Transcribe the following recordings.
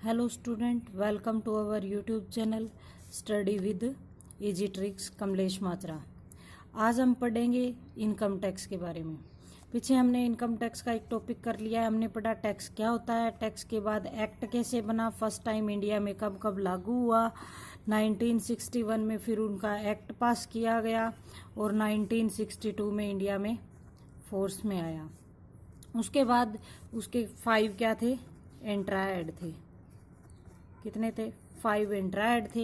Hello student, welcome to our YouTube channel study with easy tricks Kamlesh Matra. आज हम पढ़ेंगे income tax के बारे में। पीछे हमने इनकम टैक्स का एक टॉपिक कर लिया है। हमने पढ़ा टैक्स क्या होता है, टैक्स के बाद एक्ट कैसे बना, फर्स्ट टाइम इंडिया में कब कब लागू हुआ, 1961 में फिर उनका एक्ट पास किया गया और 1962 में इंडिया में फोर्स में आया। उसके बाद उसके 5 क्या थे, एंट्रायड थे। कितने थे? 5 एंट्रायड थे।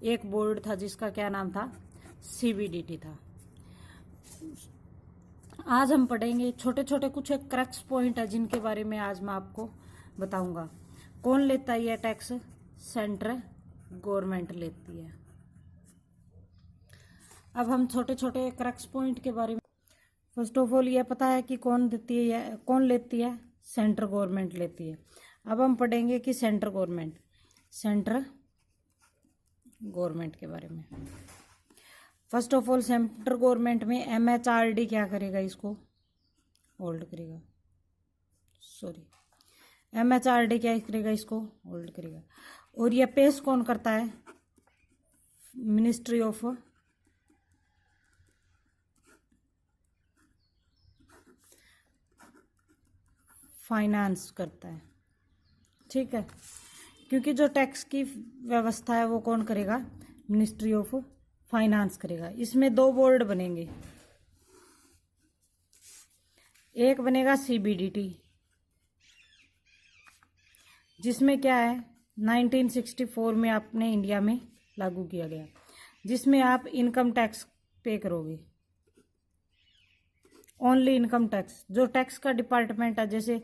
एक बोर्ड था जिसका क्या नाम था, सीबीडीटी था। आज हम पढ़ेंगे छोटे छोटे कुछ एक क्रक्स पॉइंट है जिनके बारे में आज मैं आपको बताऊंगा। कौन लेता है ये टैक्स? सेंट्रल गवर्नमेंट लेती है। अब हम छोटे छोटे क्रक्स पॉइंट के बारे में, फर्स्ट ऑफ ऑल ये पता है कि कौन देती है, कौन लेती है? सेंट्रल गवर्नमेंट लेती है। अब हम पढ़ेंगे कि सेंट्रल गवर्नमेंट के बारे में। First of all central government में एमएचआरडी क्या करेगा? इसको होल्ड करेगा। एमएचआरडी क्या करेगा? इसको होल्ड करेगा। और ये पेश कौन करता है? मिनिस्ट्री ऑफ फाइनेंस करता है। ठीक है, क्योंकि जो टैक्स की व्यवस्था है वो कौन करेगा? मिनिस्ट्री ऑफ फाइनेंस करेगा। इसमें 2 बोर्ड बनेंगे। एक बनेगा सीबीडीटी, जिसमें क्या है 1964 में अपने इंडिया में लागू किया गया, जिसमें आप इनकम टैक्स पे करोगे। ओनली इनकम टैक्स, जो टैक्स का डिपार्टमेंट है, जैसे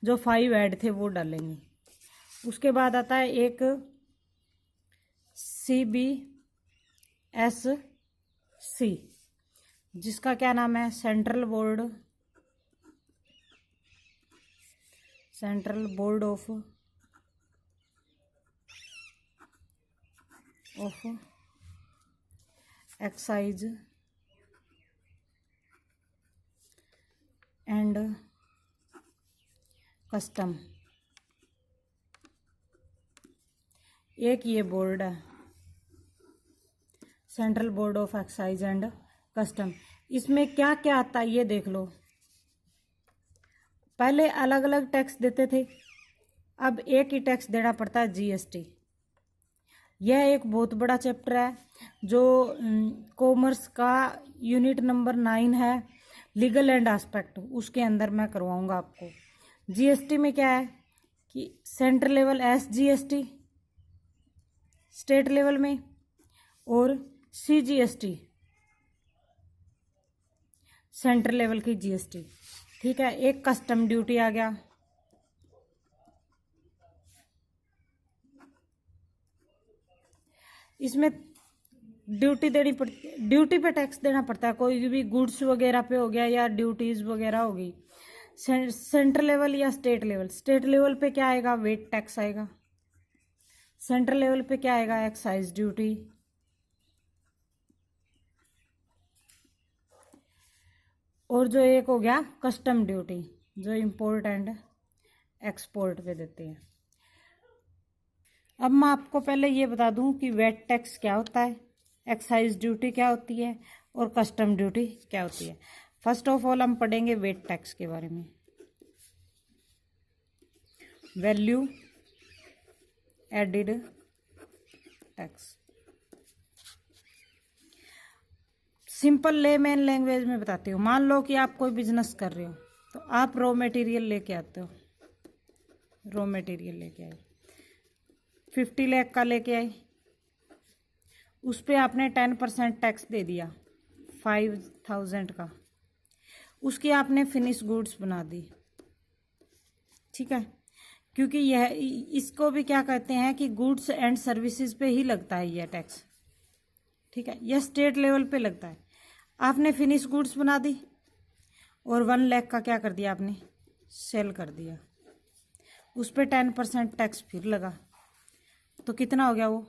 जो 5 ऐड थे वो डालेंगे। उसके बाद आता है एक CBSC, जिसका क्या नाम है? Central board of excise and custom. एक ये बोर्ड है, central board of excise and custom. इसमें क्या क्या आता है ये देख लो। पहले अलग अलग टैक्स देते थे, अब एक ही टैक्स देना पड़ता है, जीएसटी। यह एक बहुत बड़ा चैप्टर है जो कॉमर्स का यूनिट नंबर 9 है, लीगल एंड एस्पेक्ट, उसके अंदर मैं करवाऊंगा आपको। जीएसटी में क्या है कि central level SGST state level में, और सीजीएसटी सेंट्रल लेवल की जीएसटी। ठीक है, एक कस्टम ड्यूटी आ गया। इसमें ड्यूटी देनी पड़ती, ड्यूटी पे टैक्स देना पड़ता है। कोई भी गुड्स वगैरह पे हो गया या ड्यूटीज वगैरह हो गई। सेंट्रल लेवल या स्टेट लेवल, स्टेट लेवल पे क्या आएगा? वेट टैक्स आएगा। सेंट्रल लेवल पे क्या आएगा? Excise duty. और जो एक हो गया कस्टम ड्यूटी, जो इंपोर्ट एंड एक्सपोर्ट पे देते हैं। अब मैं आपको पहले ये बता दूं कि वेट टैक्स क्या होता है, एक्साइज ड्यूटी क्या होती है और कस्टम ड्यूटी क्या होती है। फर्स्ट ऑफ ऑल हम पढ़ेंगे वेट टैक्स के बारे में। Value added tax, simple layman language में बताती हूँ। मान लो कि आप कोई बिजनेस कर रहे हो, तो आप रॉ मटेरियल लेके आते हो। रॉ मटेरियल लेके आए, 50 लाख का लेके आए, उस पर आपने 10% टैक्स दे दिया 5000 का। उसकी आपने फिनिश गुड्स बना दी। ठीक है, क्योंकि यह इसको भी क्या कहते हैं कि गुड्स एंड सर्विसेज पे ही लगता है यह टैक्स। ठीक है, यह स्टेट लेवल पे लगता है। आपने फिनिश गुड्स बना दी और 1 लाख का क्या कर दिया आपने? सेल कर दिया। उस पर 10% टैक्स फिर लगा, तो कितना हो गया वो?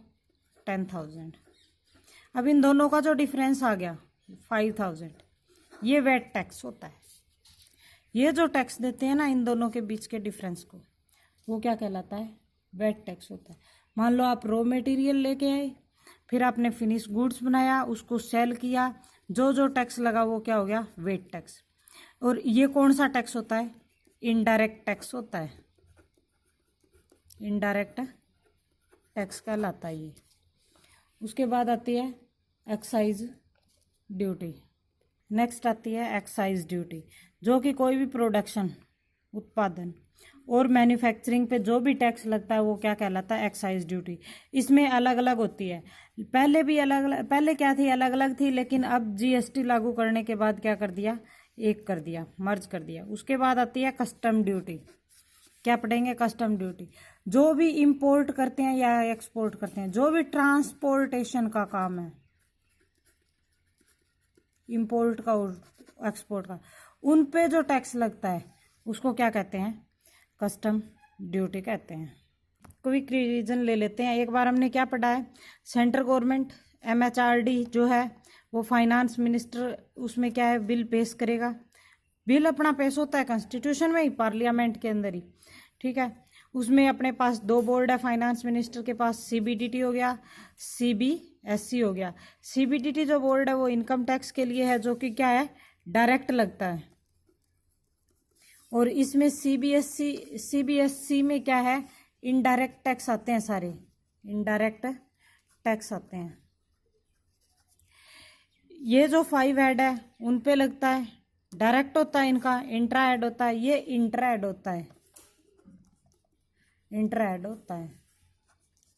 10,000। अब इन दोनों का जो डिफरेंस आ गया 5,000, ये वेट टैक्स होता है। ये जो टैक्स देते हैं ना इन दोनों के बीच के डिफरेंस को, वो क्या कहलाता है? वेट टैक्स होता है। मान लो आप रॉ मटेरियल लेके आए, फिर आपने फिनिश गुड्स बनाया, उसको सेल किया, जो जो टैक्स लगा वो क्या हो गया, वेट टैक्स। और ये कौन सा टैक्स होता है, इनडायरेक्ट टैक्स होता है, इनडायरेक्ट टैक्स कहलाता है ये। उसके बाद आती है एक्साइज ड्यूटी। नेक्स्ट आती है एक्साइज ड्यूटी, जो कि कोई भी प्रोडक्शन, उत्पादन और मैन्युफैक्चरिंग पे जो भी टैक्स लगता है वो क्या कहलाता है, एक्साइज ड्यूटी। इसमें अलग अलग होती है, पहले भी अलग अलग, पहले क्या थी, अलग अलग थी, लेकिन अब जीएसटी लागू करने के बाद क्या कर दिया, एक कर दिया, मर्ज कर दिया। उसके बाद आती है कस्टम ड्यूटी। क्या पढ़ेंगे, कस्टम ड्यूटी। जो भी इंपोर्ट करते हैं या एक्सपोर्ट करते हैं, जो भी ट्रांसपोर्टेशन का काम है, इंपोर्ट का और एक्सपोर्ट का, उन पे जो टैक्स लगता है उसको क्या कहते हैं, कस्टम ड्यूटी कहते हैं। क्विक रिवीजन ले लेते हैं। एक बार हमने क्या पढ़ा है, सेंट्रल गवर्नमेंट एमएचआरडी जो है वो फाइनेंस मिनिस्टर, उसमें क्या है, बिल पेश करेगा। बिल अपना पेश होता है कॉन्स्टिट्यूशन में ही, पार्लियामेंट के अंदर ही, ठीक है। उसमें अपने पास दो बोर्ड है, फाइनेंस मिनिस्टर के पास सीबीडीटी हो गया, सीबीएसई हो गया। सीबीडीटी जो बोर्ड है वो इनकम टैक्स के लिए है, जो कि क्या है, डायरेक्ट लगता है। और इसमें सीबीएसई में क्या है, इनडायरेक्ट टैक्स आते हैं, सारे इनडायरेक्ट टैक्स आते हैं। ये जो 5 हेड है उन पे लगता है, डायरेक्ट होता है इनका, इंट्रा हेड होता है, ये इंट्रा हेड होता है, इंट्रा हेड होता है,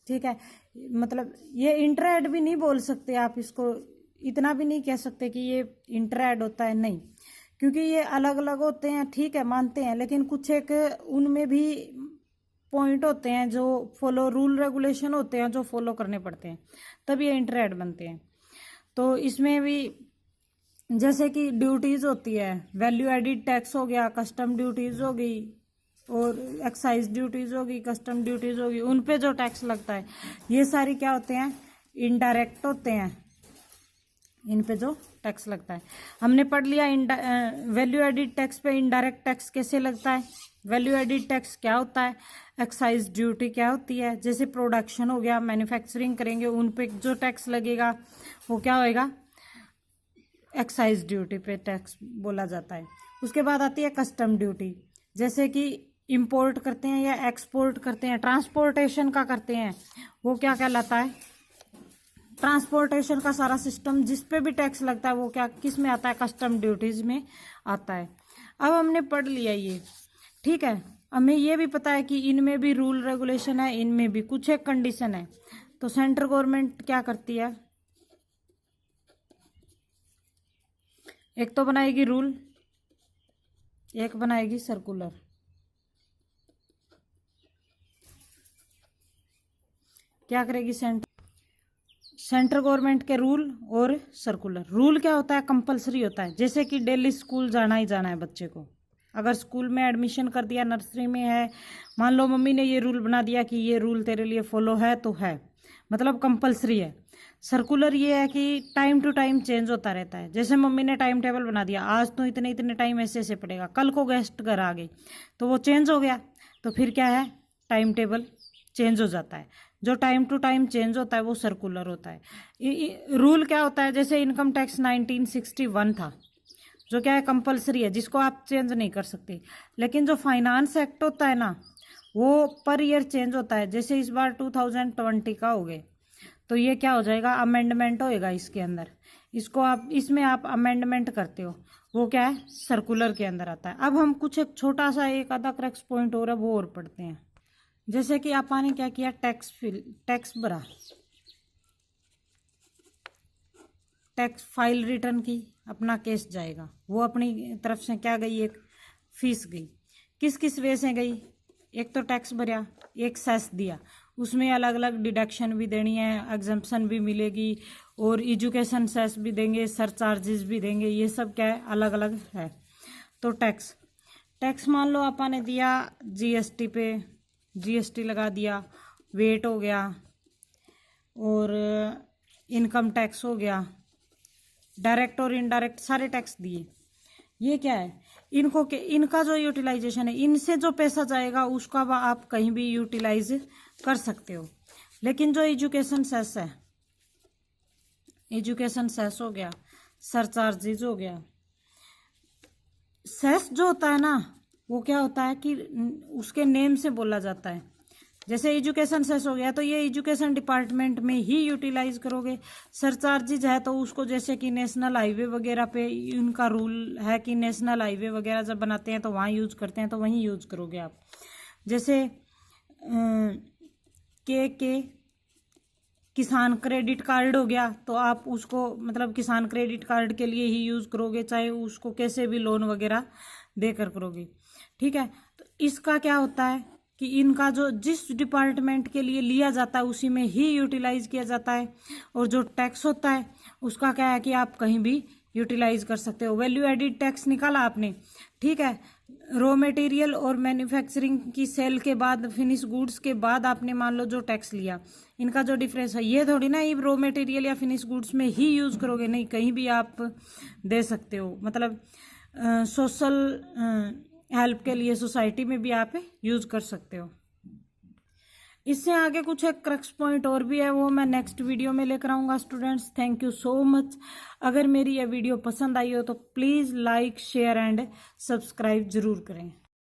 ठीक है। मतलब ये इंट्रा हेड भी नहीं बोल सकते आप इसको, इतना भी नहीं कह सकते कि ये इंट्रा हेड होता है, नहीं, क्योंकि ये अलग अलग होते हैं, ठीक है, मानते हैं, लेकिन कुछ एक उनमें भी पॉइंट होते हैं जो फॉलो, रूल रेगुलेशन होते हैं जो फॉलो करने पड़ते हैं, तब ये इंट्रा हेड बनते हैं। तो इसमें भी जैसे कि ड्यूटीज होती है, वैल्यू एडिड टैक्स हो गया, कस्टम ड्यूटीज हो गई, और एक्साइज ड्यूटीज होगी, कस्टम ड्यूटीज होगी, उन पे जो टैक्स लगता है ये सारी क्या होते हैं, इनडायरेक्ट होते हैं, इन पे जो टैक्स लगता है। हमने पढ़ लिया वैल्यू एडिड टैक्स पे इनडायरेक्ट टैक्स कैसे लगता है, वैल्यू एडिड टैक्स क्या होता है, एक्साइज ड्यूटी क्या होती है। जैसे प्रोडक्शन हो गया, मैन्युफैक्चरिंग करेंगे, उन पे जो टैक्स लगेगा वो क्या होएगा, एक्साइज ड्यूटी पे टैक्स बोला जाता है। उसके बाद आती है कस्टम ड्यूटी, जैसे कि इंपोर्ट करते हैं या एक्सपोर्ट करते हैं, ट्रांसपोर्टेशन का करते हैं, वो क्या कहलाता है, ट्रांसपोर्टेशन का सारा सिस्टम जिस पे भी टैक्स लगता है वो क्या, किस में आता है, कस्टम ड्यूटीज में आता है। अब हमने पढ़ लिया ये, ठीक है। हमें ये भी पता है कि इनमें भी रूल रेगुलेशन है, इनमें भी कुछ एक कंडीशन है। तो सेंट्रल गवर्नमेंट क्या करती है, एक तो बनाएगी रूल, एक बनाएगी सर्कुलर। क्या करेगी, सेंट्रल गवर्नमेंट के रूल और सर्कुलर। रूल क्या होता है, कंपलसरी होता है, जैसे कि डेली स्कूल जाना ही जाना है बच्चे को। अगर स्कूल में एडमिशन कर दिया, नर्सरी में है, मान लो मम्मी ने ये रूल बना दिया कि ये रूल तेरे लिए फॉलो है, तो है, मतलब कंपलसरी है। सर्कुलर ये है कि टाइम टू टाइम चेंज होता रहता है। जैसे मम्मी ने टाइम टेबल बना दिया, आज तो इतने इतने टाइम ऐसे ऐसे पड़ेगा, कल को गेस्ट घर आ गए तो वो चेंज हो गया, तो फिर क्या है, टाइम टेबल चेंज हो जाता है। जो टाइम टू टाइम चेंज होता है वो सर्कुलर होता है। रूल क्या होता है, जैसे इनकम टैक्स 1961 था, जो क्या है, कंपलसरी है, जिसको आप चेंज नहीं कर सकते। लेकिन जो फाइनेंस एक्ट होता है ना, वो पर ईयर चेंज होता है। जैसे इस बार 2020 का हो गए, तो ये क्या हो जाएगा, अमेंडमेंट होएगा इसके अंदर, इसको आप, इसमें आप अमेंडमेंट करते हो, वो क्या है, सर्कुलर के अंदर आता है। अब हम कुछ एक छोटा सा एक आधा क्रैक्स पॉइंट और है वो और पढ़ते हैं। जैसे कि आपने क्या किया, टैक्स भरा, टैक्स फाइल रिटर्न की, अपना केस जाएगा, वो अपनी तरफ से क्या गई, एक फीस गई। किस किस वे से गई, एक तो टैक्स भरा, एक सेस दिया, उसमें अलग अलग डिडक्शन भी देनी है, एग्जम्पशन भी मिलेगी, और एजुकेशन सेस भी देंगे, सरचार्जेस भी देंगे, ये सब क्या है, अलग अलग है। तो टैक्स मान लो आपने दिया जीएसटी पे, जीएसटी लगा दिया, वेट हो गया, और इनकम टैक्स हो गया, डायरेक्ट और इनडायरेक्ट सारे टैक्स दिए। ये क्या है, इनका जो यूटिलाइजेशन है, इनसे जो पैसा जाएगा उसका आप कहीं भी यूटिलाइज कर सकते हो। लेकिन जो एजुकेशन सेस है, एजुकेशन सेस हो गया, सरचार्जेज हो गया, सेस जो होता है ना वो क्या होता है कि उसके नेम से बोला जाता है। जैसे एजुकेशन सेस हो गया तो ये एजुकेशन डिपार्टमेंट में ही यूटिलाइज करोगे। सरचार्जेज है तो उसको जैसे कि नेशनल हाईवे वगैरह पे इनका रूल है कि नेशनल हाईवे वगैरह जब बनाते हैं तो वहाँ यूज करते हैं, तो वहीं यूज करोगे आप। जैसे के किसान क्रेडिट कार्ड हो गया तो आप उसको मतलब किसान क्रेडिट कार्ड के लिए ही यूज करोगे, चाहे उसको कैसे भी लोन वगैरह देकर करोगे। ठीक है, तो इसका क्या होता है कि इनका जो जिस डिपार्टमेंट के लिए लिया जाता है उसी में ही यूटिलाइज किया जाता है। और जो टैक्स होता है उसका क्या है कि आप कहीं भी यूटिलाइज कर सकते हो। वैल्यू एडिड टैक्स निकाला आपने, ठीक है, रॉ मटेरियल और मैन्युफैक्चरिंग की सेल के बाद फिनिश गुड्स के बाद आपने मान लो जो टैक्स लिया, इनका जो डिफरेंस है ये थोड़ी ना ये रॉ मटेरियल या फिनिश गुड्स में ही यूज करोगे, नहीं कहीं भी आप दे सकते हो। मतलब सोशल हेल्प के लिए सोसाइटी में भी आप यूज कर सकते हो। इससे आगे कुछ एक क्रक्स पॉइंट और भी है, वो मैं नेक्स्ट वीडियो में लेकर आऊँगा students. Thank you so much. अगर मेरी यह वीडियो पसंद आई हो तो please like share and subscribe जरूर करें।